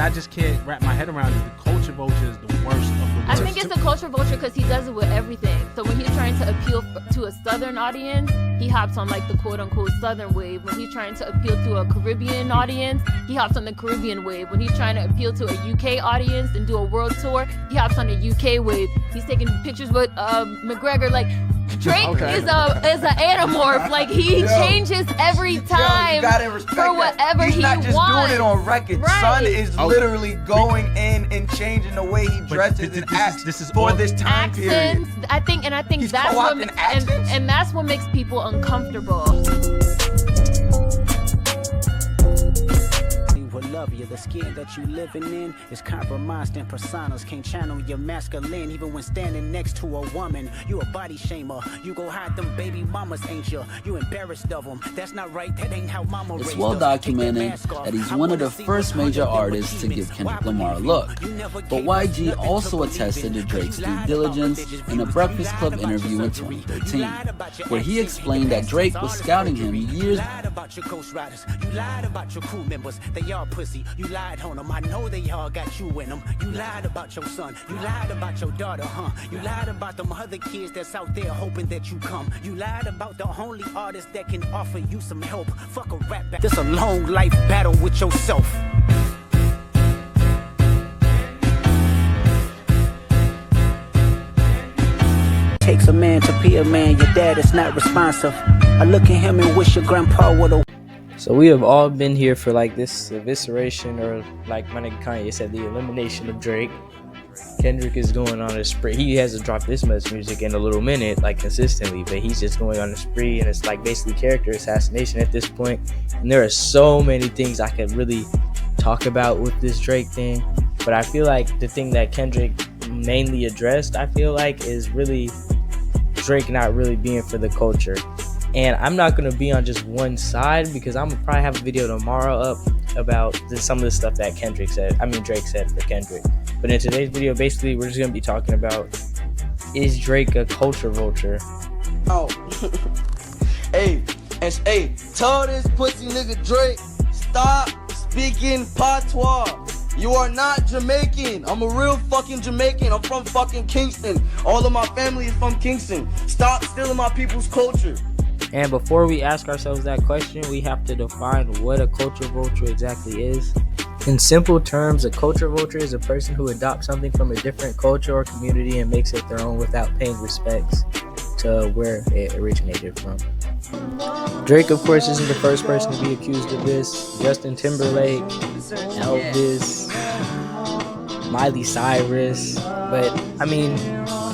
I just can't wrap my head around is the culture vulture is the worst of the worst. I think it's a culture vulture because he does it with everything. So when he's trying to appeal to a Southern audience, he hops on like the quote-unquote Southern wave. When he's trying to appeal to a Caribbean audience, he hops on the Caribbean wave. When he's trying to appeal to a UK audience and do a world tour, he hops on the UK wave. He's taking pictures with McGregor. Like, Drake is an anamorph. Like, he changes every time for whatever he wants. He's not just doing it on record. Right. Son is literally going in and changing the way he dresses and acts for this time period. I think He's that's what co-opting accents? and that's what makes people uncomfortable. Love you. The skin that you living in is compromised in personas. Can't channel your masculine even when standing next to a woman. You a body shamer. You go hide them baby mamas, ain't you? You embarrassed of them. That's not right. That ain't how mama raised us. It's well documented that he's one of the first major artists to give Kendrick Lamar a look. But YG also attested to Drake's due diligence in a Breakfast Club interview in 2013, where he explained that Drake was scouting him years. You lied about your ghost riders. You lied about your crew members. They all pussy. You lied on them. I know they all got you in them. You lied about your son. You lied about your daughter, huh? You lied about them other kids that's out there hoping that you come. You lied about the only artist that can offer you some help. Fuck a rap battle. This a long life battle with yourself. Takes a man to be a man. Your dad is not responsive. I look at him and wish your grandpa would've. So we have all been here for like this evisceration, or like my nigga Kanye said, the elimination of Drake. Kendrick is going on a spree. He hasn't dropped this much music in a little minute, like consistently, but he's just going on a spree, and it's like basically character assassination at this point. And there are so many things I could really talk about with this Drake thing, but I feel like the thing that Kendrick mainly addressed, I feel like, is really Drake not really being for the culture. And I'm not going to be on just one side, because I'm going to probably have a video tomorrow up about some of the stuff that Drake said for Kendrick. But in today's video, basically, we're just going to be talking about, is Drake a culture vulture? Oh. Hey, tell this pussy nigga Drake, stop speaking patois. You are not Jamaican. I'm a real fucking Jamaican. I'm from fucking Kingston. All of my family is from Kingston. Stop stealing my people's culture. And before we ask ourselves that question, we have to define what a culture vulture exactly is. In simple terms, a culture vulture is a person who adopts something from a different culture or community and makes it their own without paying respects to where it originated from. Drake, of course, isn't the first person to be accused of this. Justin Timberlake, Elvis, Miley Cyrus. But, I mean,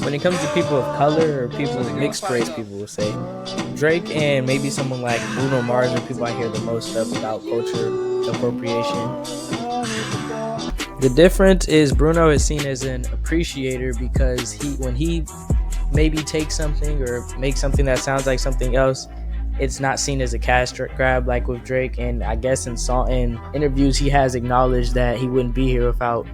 when it comes to people of color or people, mixed race people will say, Drake and maybe someone like Bruno Mars are people I hear the most stuff about culture appropriation. The difference is Bruno is seen as an appreciator because when he maybe takes something or makes something that sounds like something else, it's not seen as a cash grab like with Drake. And I guess in interviews he has acknowledged that he wouldn't be here without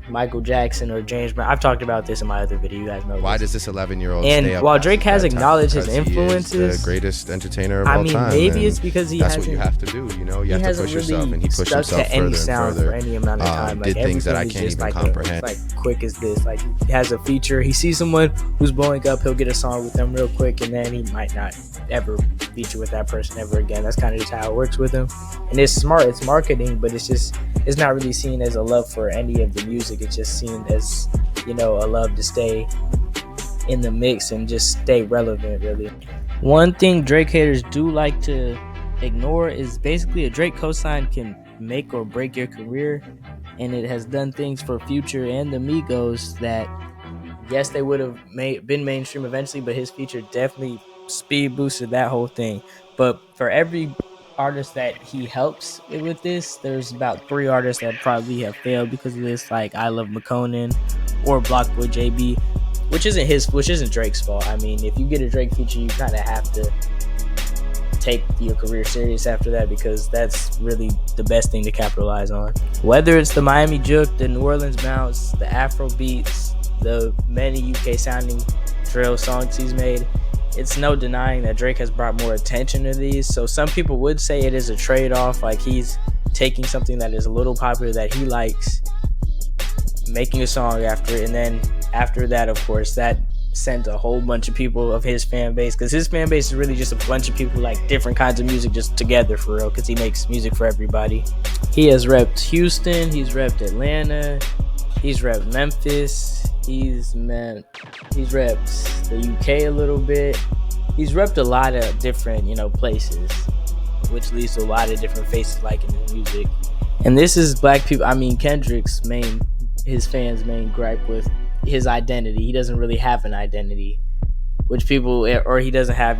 Michael Jackson or James Brown. I've talked about this in my other video. You guys know why this. does this 11-year-old and stay up while Drake has acknowledged his influences, he is the greatest entertainer of all time. Maybe it's because that's what you have to do. You know, you have to push yourself, and he pushed himself further and further. For any amount of time. Did things that I can't even comprehend. Like quick as this. Like he has a feature. He sees someone who's blowing up. He'll get a song with them real quick, and then he might not ever feature with that person ever again. That's kind of just how it works with him. And it's smart. It's marketing, but it's not really seen as a love for any of the music. It's just seen as, a love to stay in the mix and just stay relevant, really. One thing Drake haters do like to ignore is basically a Drake cosign can make or break your career, and it has done things for Future and the Migos that, yes, they would have been mainstream eventually, but his feature definitely speed boosted that whole thing. But for every artist that he helps with this, there's about 3 artists that probably have failed because of this, like I Love McConan or Blockboy JB, which isn't Drake's fault. I mean, if you get a Drake feature, you kind of have to take your career serious after that, because that's really the best thing to capitalize on. Whether it's the Miami Juke, the New Orleans Bounce, the Afro beats, the many UK sounding drill songs he's made, it's no denying that Drake has brought more attention to these. So some people would say it is a trade-off, like he's taking something that is a little popular that he likes, making a song after it, and then after that, of course, that sent a whole bunch of people of his fan base, because his fan base is really just a bunch of people like different kinds of music just together for real, because he makes music for everybody. He has repped Houston, he's repped Atlanta, he's repped Memphis, he's repped the UK a little bit. He's repped a lot of different, places, which leads to a lot of different faces liking his music. And this is black people, Kendrick's his fans' main gripe with his identity. He doesn't really have an identity, which people, or he doesn't have,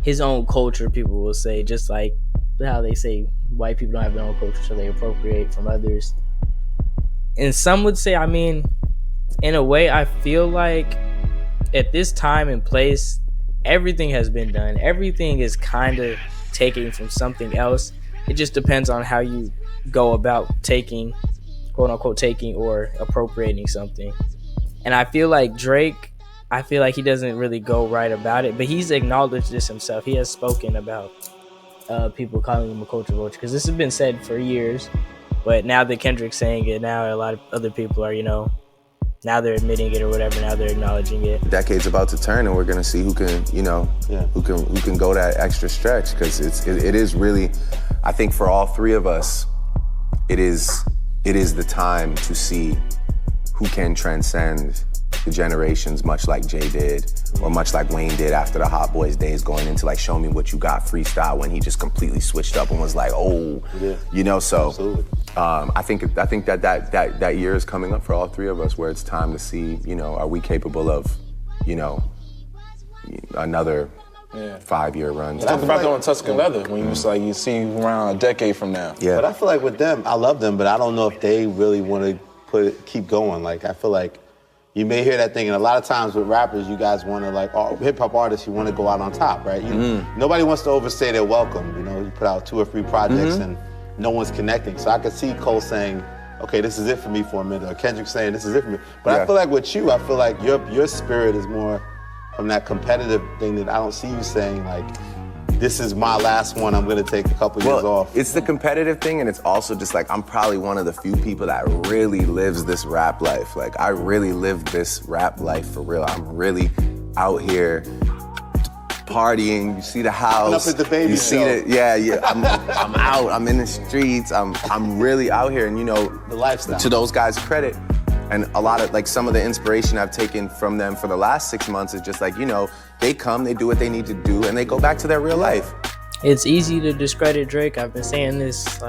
his own culture, people will say, just like how they say white people don't have their own culture, so they appropriate from others. And some would say, in a way, I feel like at this time and place, everything has been done. Everything is kind of taken from something else. It just depends on how you go about taking, quote unquote, taking or appropriating something. And I feel like Drake, he doesn't really go right about it, but he's acknowledged this himself. He has spoken about people calling him a culture vulture, because this has been said for years, but now that Kendrick's saying it, now a lot of other people are, now they're admitting it or whatever, now they're acknowledging it. The decade's about to turn, and we're gonna see who can, who can go that extra stretch, because it is really, I think for all three of us, it is the time to see who can transcend the generations, much like Jay did, or much like Wayne did after the Hot Boys days, going into like Show Me What You Got freestyle, when he just completely switched up and was like, so absolutely. I think that year is coming up for all three of us, where it's time to see, are we capable of, another 5-year run. Talk about throwing Tuscan leather when you see around a decade from now. Yeah. But I feel like with them, I love them, but I don't know if they really want to keep going. Like, I feel like you may hear that thing, and a lot of times with rappers, you guys want to, hip-hop artists, you want to go out on top, right? Nobody wants to overstay their welcome, you put out 2 or 3 projects and no one's connecting. So I could see Cole saying, okay, this is it for me for a minute, or Kendrick saying, this is it for me. But I feel like with you, I feel like your spirit is more from that competitive thing that I don't see you saying, like, this is my last one, I'm gonna take a couple years off. It's the competitive thing, and it's also just like, I'm probably one of the few people that really lives this rap life. Like, I really live this rap life for real. I'm really out here partying. You see the house. Up at the baby see it. I'm out. I'm in the streets. I'm really out here, and the lifestyle. To those guys' credit, and a lot of some of the inspiration I've taken from them for the last 6 months is just like, they come, they do what they need to do, and they go back to their real life. It's easy to discredit Drake. I've been saying this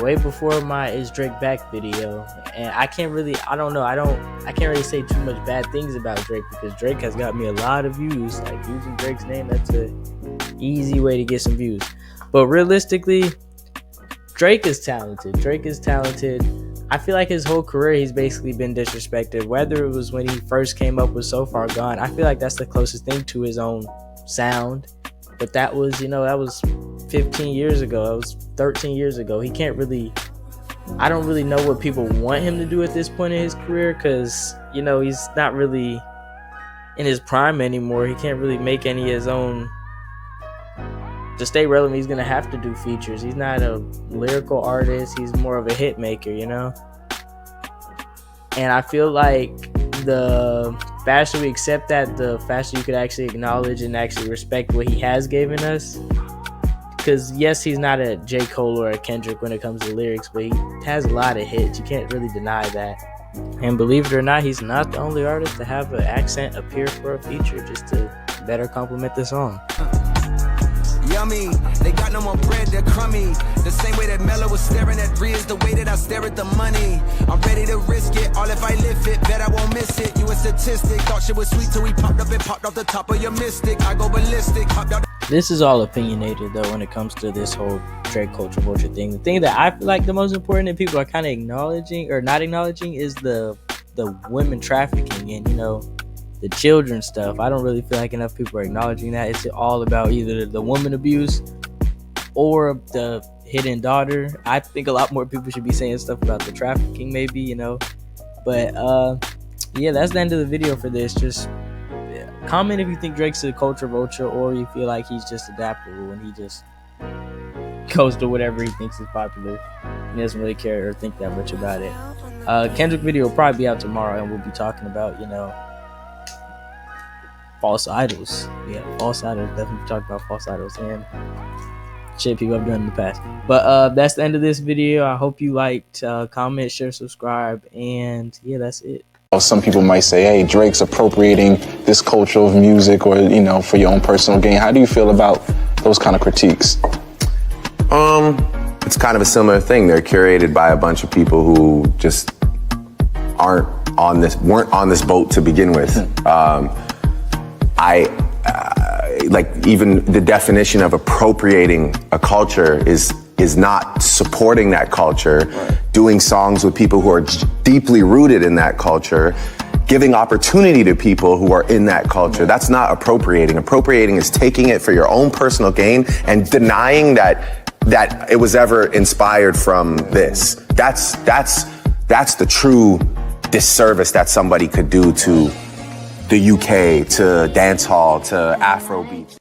way before my Is Drake Back video, and I can't really say too much bad things about Drake, because Drake has got me a lot of views. Like, using Drake's name, that's an easy way to get some views. But realistically, Drake is talented. I feel like his whole career, he's basically been disrespected. Whether it was when he first came up with So Far Gone, I feel like that's the closest thing to his own sound. But that was, that was 15 years ago. That was 13 years ago. I don't really know what people want him to do at this point in his career, because, he's not really in his prime anymore. He can't really make any of his own. To stay relevant, he's gonna have to do features. He's not a lyrical artist. He's more of a hit maker, And I feel like the faster we accept that, the faster you could actually acknowledge and actually respect what he has given us. Because yes, he's not a J. Cole or a Kendrick when it comes to lyrics, but he has a lot of hits. You can't really deny that. And believe it or not, he's not the only artist to have an accent appear for a feature just to better complement the song. Yummy, they got no more bread, they're crummy. The same way that Mello was staring at Bree is the way that I stare at the money. I'm ready to risk it, all if I live it, bet I won't miss it. You a statistic, thought shit was sweet till we popped up and popped off the top of your mystic. I go ballistic, hopped out. This is all opinionated though when it comes to this whole Drake culture vulture thing. The thing that I feel like the most important that people are kind of acknowledging or not acknowledging is the women trafficking and, the children stuff. I don't really feel like enough people are acknowledging that. It's all about either the woman abuse or the hidden daughter. I think a lot more people should be saying stuff about the trafficking maybe, But that's the end of the video for this. Just comment if you think Drake's a culture vulture or you feel like he's just adaptable and he just goes to whatever he thinks is popular. He doesn't really care or think that much about it. Kendrick video will probably be out tomorrow, and we'll be talking about, you know, false idols. Yeah, false idols. Definitely talk about false idols and shit people have done in the past. But that's the end of this video. I hope you liked. Comment, share, subscribe, and yeah, that's it. Some people might say, hey, Drake's appropriating this culture of music, or, you know, for your own personal gain. How do you feel about those kind of critiques? It's kind of a similar thing. They're curated by a bunch of people who just weren't on this boat to begin with. Like, even the definition of appropriating a culture is not supporting that culture, doing songs with people who are deeply rooted in that culture, giving opportunity to people who are in that culture. That's not appropriating. Appropriating is taking it for your own personal gain and denying that it was ever inspired from this. That's the true disservice that somebody could do to the UK, to dancehall, to Afrobeat.